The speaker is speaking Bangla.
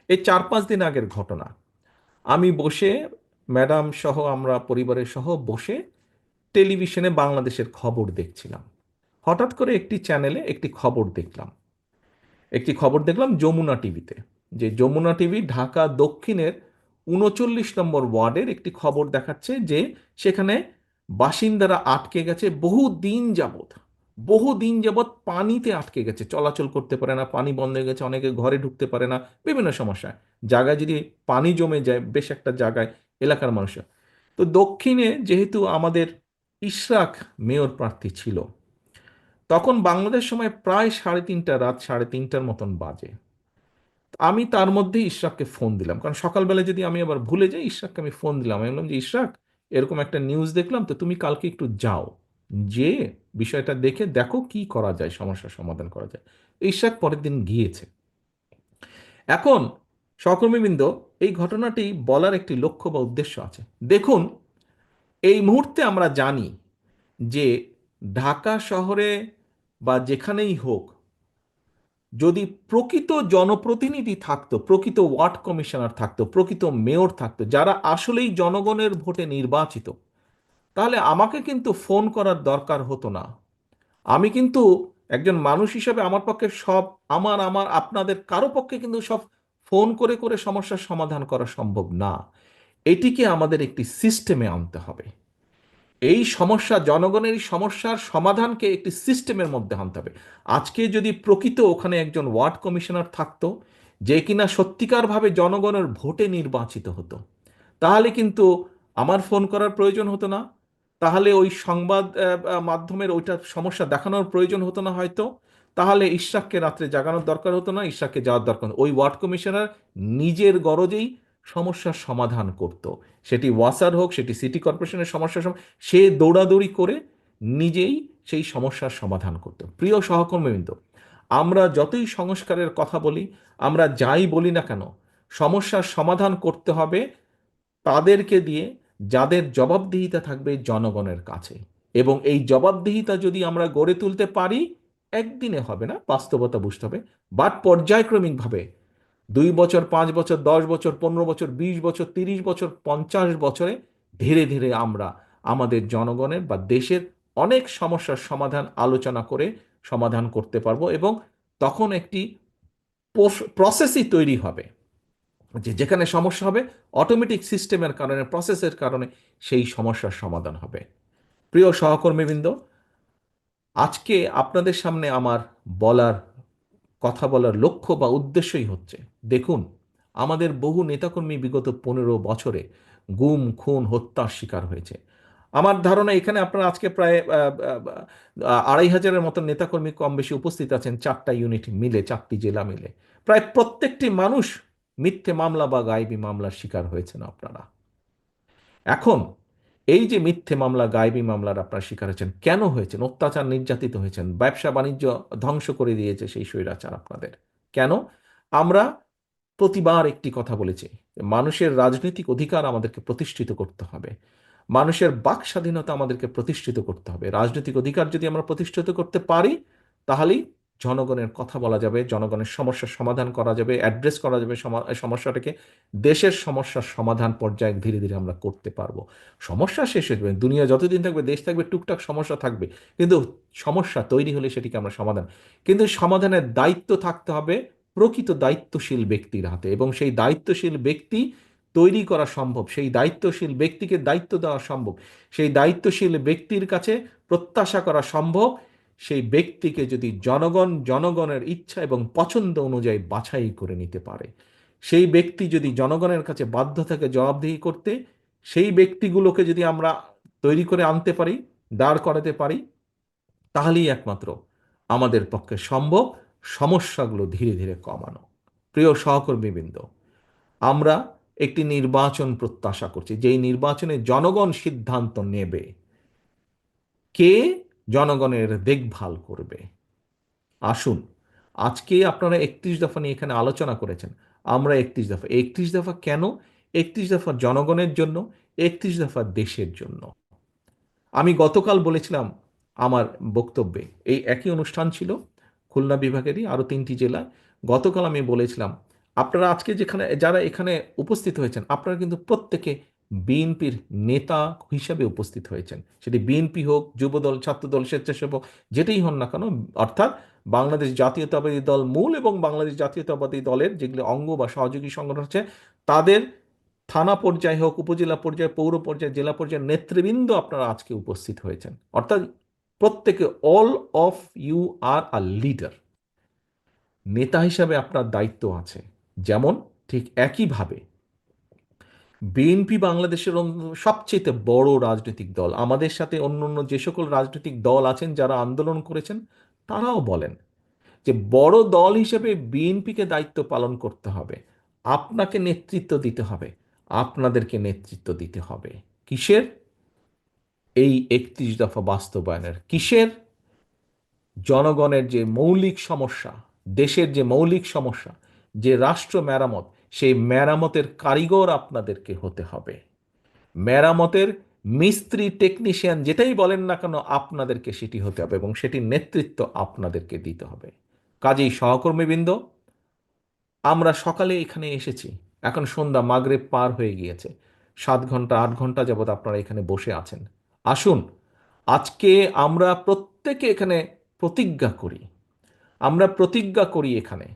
এই 4-5 দিন আগের ঘটনা। আমি বসে, ম্যাডাম সহ আমরা পরিবারের সহ বসে টেলিভিশনে বাংলাদেশের খবর দেখছিলাম। হঠাৎ করে একটি খবর দেখলাম যমুনা টিভিতে, যে যমুনা টিভি ঢাকা দক্ষিণের 39 নম্বর ওয়ার্ডের একটি খবর দেখাচ্ছে যে সেখানে বাসিন্দারা আটকে গেছে বহুদিন যাবৎ পানিতে আটকে গেছে, চলাচল করতে পারে না, পানি বন্ধ হয়ে গেছে, অনেকে ঘরে ঢুকতে পারে না, বিভিন্ন সমস্যা। জায়গায় যদি পানি জমে যায় বেশ একটা জায়গায়, এলাকার মানুষের। তো দক্ষিণে যেহেতু আমাদের ইশরাক মেয়র প্রার্থী ছিল, তখন বাংলাদেশ সময় প্রায় রাত 3:30টার মতন বাজে। আমি তার মধ্যে ইশরাককে ফোন দিলাম, কারণ সকালবেলা যদি আমি আবার ভুলে যাই, ইশরাককে আমি ফোন দিলাম। আমি বললাম যে ইশরাক, এরকম একটা নিউজ দেখলাম, তো তুমি কালকে একটু যাও, যে বিষয়টা দেখে দেখো কি করা যায়, সমস্যার সমাধান করা যায়। ইশরাক পরের দিন গিয়েছে। এখন সহকর্মীবৃন্দ, এই ঘটনাটি বলার একটি লক্ষ্য বা উদ্দেশ্য আছে। দেখুন, এই মুহূর্তে আমরা জানি যে ঢাকা শহরে বা যেখানেই হোক, যদি প্রকৃত জনপ্রতিনিধি থাকতো, প্রকৃত ওয়ার্ড কমিশনার থাকতো, প্রকৃত মেয়র থাকতো, যারা আসলেই জনগণের ভোটে নির্বাচিত, তাহলে আমাকে কিন্তু ফোন করার দরকার হতো না। আমি কিন্তু একজন মানুষ হিসেবে আমার পক্ষে সব, আমার আপনাদের কারো পক্ষে কিন্তু সব ফোন করে করে সমস্যার সমাধান করা সম্ভব না। এটিকে আমাদের একটি সিস্টেমে আনতে হবে। এই সমস্যা, জনগণের এই সমস্যার সমাধানকে একটি সিস্টেমের মধ্যে আনতে হবে। আজকে যদি প্রকৃত ওখানে একজন ওয়ার্ড কমিশনার থাকতো, যে কিনা সত্যিকারভাবে জনগণের ভোটে নির্বাচিত হতো, তাহলে কিন্তু আমার ফোন করার প্রয়োজন হতো না। তাহলে ওই সংবাদ মাধ্যমের ওইটা সমস্যা দেখানোর প্রয়োজন হতো না হয়তো। তাহলে ইশরাককে রাত্রে জাগানোর দরকার হতো না, ইশরাককে যাওয়ার দরকার হতো না। ওই ওয়ার্ড কমিশনার নিজের গরজেই সমস্যার সমাধান করত। সেটি ওয়াসার হোক, সেটি সিটি কর্পোরেশনের সমস্যার সে দৌড়াদৌড়ি করে নিজেই সেই সমস্যার সমাধান করত। প্রিয় সহকর্মীবৃন্দ, আমরা যতই সংস্কারের কথা বলি, আমরা যাই বলি না কেন, সমস্যার সমাধান করতে হবে তাদেরকে দিয়ে যাদের জবাবদিহিতা থাকবে জনগণের কাছে। এবং এই জবাবদিহিতা যদি আমরা গড়ে তুলতে পারি, একদিনে হবে না, বাস্তবতা বুঝতে হবে, বাট পর্যায়ক্রমিকভাবে 2 বছর, 5 বছর, 10 বছর, 15 বছর, 20 বছর, 30 বছর, 50 বছরে ধীরে ধীরে আমরা আমাদের জনগণের বা দেশের অনেক সমস্যার সমাধান আলোচনা করে সমাধান করতে পারবো। এবং তখন একটি প্রসেসই তৈরি হবে, যে যেখানে সমস্যা হবে অটোমেটিক সিস্টেমের কারণে, প্রসেসের কারণে সেই সমস্যার সমাধান হবে। প্রিয় সহকর্মীবৃন্দ, আজকে আপনাদের সামনে আমার বলার কথা বলার লক্ষ্য বা উদ্দেশ্যই হচ্ছে, দেখুন, আমাদের বহু নেতাকর্মী বিগত 15 বছরে গুম, খুন, হত্যার শিকার হয়েছে। আমার ধারণা এখানে আপনারা আজকে প্রায় 2,500-এর মতো নেতাকর্মী কম বেশি উপস্থিত আছেন, 4টা ইউনিট মিলে, 4টি জেলা মিলে। প্রায় প্রত্যেকটি মানুষ মিথ্যে মামলা বা গায়েবী মামলার শিকার হয়েছেন আপনারা। এখন এই যে মিথ্যে মামলা, গায়েবী মামলার আপনারা শিকার হয়েছেন, কেন হয়েছেন? অত্যাচার, নির্যাতিত হয়েছেন, ব্যবসা বাণিজ্য ধ্বংস করে দিয়েছে সেই স্বৈরাচার আপনাদের। কেন? আমরা প্রতিবার একটি কথা বলেছি, মানুষের রাজনৈতিক অধিকার আমাদেরকে প্রতিষ্ঠিত করতে হবে, মানুষের বাক স্বাধীনতা আমাদেরকে প্রতিষ্ঠিত করতে হবে। রাজনৈতিক অধিকার যদি আমরা প্রতিষ্ঠিত করতে পারি, তাহলেই জনগণের কথা বলা যাবে, জনগণের সমস্যার সমাধান করা যাবে, অ্যাড্রেস করা যাবে সমস্যাটাকে। দেশের সমস্যার সমাধান পর্যায়ে ধীরে ধীরে আমরা করতে পারবো। সমস্যা শেষ হয়ে যাবে, দুনিয়া যতদিন থাকবে, দেশ থাকবে, টুকটাক সমস্যা থাকবে, কিন্তু সমস্যা তৈরি হলে সেটিকে আমরা সমাধান, কিন্তু সমাধানের দায়িত্ব থাকতে হবে প্রকৃত দায়িত্বশীল ব্যক্তির হাতে। এবং সেই দায়িত্বশীল ব্যক্তি তৈরি করা সম্ভব, সেই দায়িত্বশীল ব্যক্তিকে দায়িত্ব দেওয়া সম্ভব, সেই দায়িত্বশীল ব্যক্তির কাছে প্রত্যাশা করা সম্ভব, সেই ব্যক্তিকে যদি জনগণ জনগণের ইচ্ছা এবং পছন্দ অনুযায়ী বাছাই করে নিতে পারে, সেই ব্যক্তি যদি জনগণের কাছে বাধ্য থাকে জবাবদিহি করতে, সেই ব্যক্তিগুলোকে যদি আমরা তৈরি করে আনতে পারি, দাঁড় করাতে পারি, তাহলেই একমাত্র আমাদের পক্ষে সম্ভব সমস্যাগুলো ধীরে ধীরে কমানো। প্রিয় সহকর্মীবৃন্দ, আমরা একটি নির্বাচন প্রত্যাশা করছি, যেই নির্বাচনে জনগণ সিদ্ধান্ত নেবে কে জনগণের দেখভাল করবে। আসুন, আজকে আপনারা 31 দফা নিয়ে এখানে আলোচনা করেছেন, আমরা 31 দফা, 31 দফা কেন? 31 দফা জনগণের জন্য, 31 দফা দেশের জন্য। আমি গতকাল বলেছিলাম আমার বক্তব্যে, এই একই অনুষ্ঠান ছিল খুলনা বিভাগেরই আরও 3টি জেলায়। গতকাল আমি বলেছিলাম আপনারা আজকে যেখানে যারা এখানে উপস্থিত হয়েছেন, আপনারা কিন্তু প্রত্যেকে বিএনপির নেতা হিসাবে উপস্থিত হয়েছেন, সেটি বিএনপি হোক, যুবদল, ছাত্রদল, স্বেচ্ছাসেবক, যেটাই হন না কেন। অর্থাৎ বাংলাদেশ জাতীয়তাবাদী দল মূল এবং বাংলাদেশ জাতীয়তাবাদী দলের যেগুলো অঙ্গ বা সহযোগী সংগঠন আছে, তাদের থানা পর্যায়ে হোক, উপজেলা পর্যায়ে, পৌর পর্যায়ে, জেলা পর্যায়ে নেতৃবৃন্দ আপনারা আজকে উপস্থিত হয়েছেন। অর্থাৎ প্রত্যেকে, all of you are a leader. নেতা হিসাবে আপনার দায়িত্ব আছে। যেমন ঠিক একইভাবে বিএনপি বাংলাদেশের সবচেয়ে বড় রাজনৈতিক দল। আমাদের সাথে অন্য অন্য যে সকল রাজনৈতিক দল আছেন যারা আন্দোলন করেছেন, তারাও বলেন যে বড় দল হিসেবে বিএনপিকে দায়িত্ব পালন করতে হবে, আপনাকে নেতৃত্ব দিতে হবে, আপনাদেরকে নেতৃত্ব দিতে হবে। কিসের? এই 31 দফা বাস্তবায়নের। কিসের? জনগণের যে মৌলিক সমস্যা, দেশের যে মৌলিক সমস্যা, যে রাষ্ট্র মেরামত, সেই মেরামতের কারিগর আপনাদেরকে হতে হবে। মেরামতের মিস্ত্রি, টেকনিশিয়ান, যেটাই বলেন না কেন, আপনাদেরকে সেটি হতে হবে এবং সেটির নেতৃত্ব আপনাদেরকে দিতে হবে। কাজেই সহকর্মীবৃন্দ, আমরা সকালে এখানে এসেছি, এখন সন্ধ্যা, মাগরিব পার হয়ে গিয়েছে, 7 ঘন্টা 8 ঘন্টা যাবৎ আপনারা এখানে বসে আছেন। আসুন, আজকে আমরা প্রত্যেকে এখানে প্রতিজ্ঞা করি, আমরা প্রতিজ্ঞা করি এখানে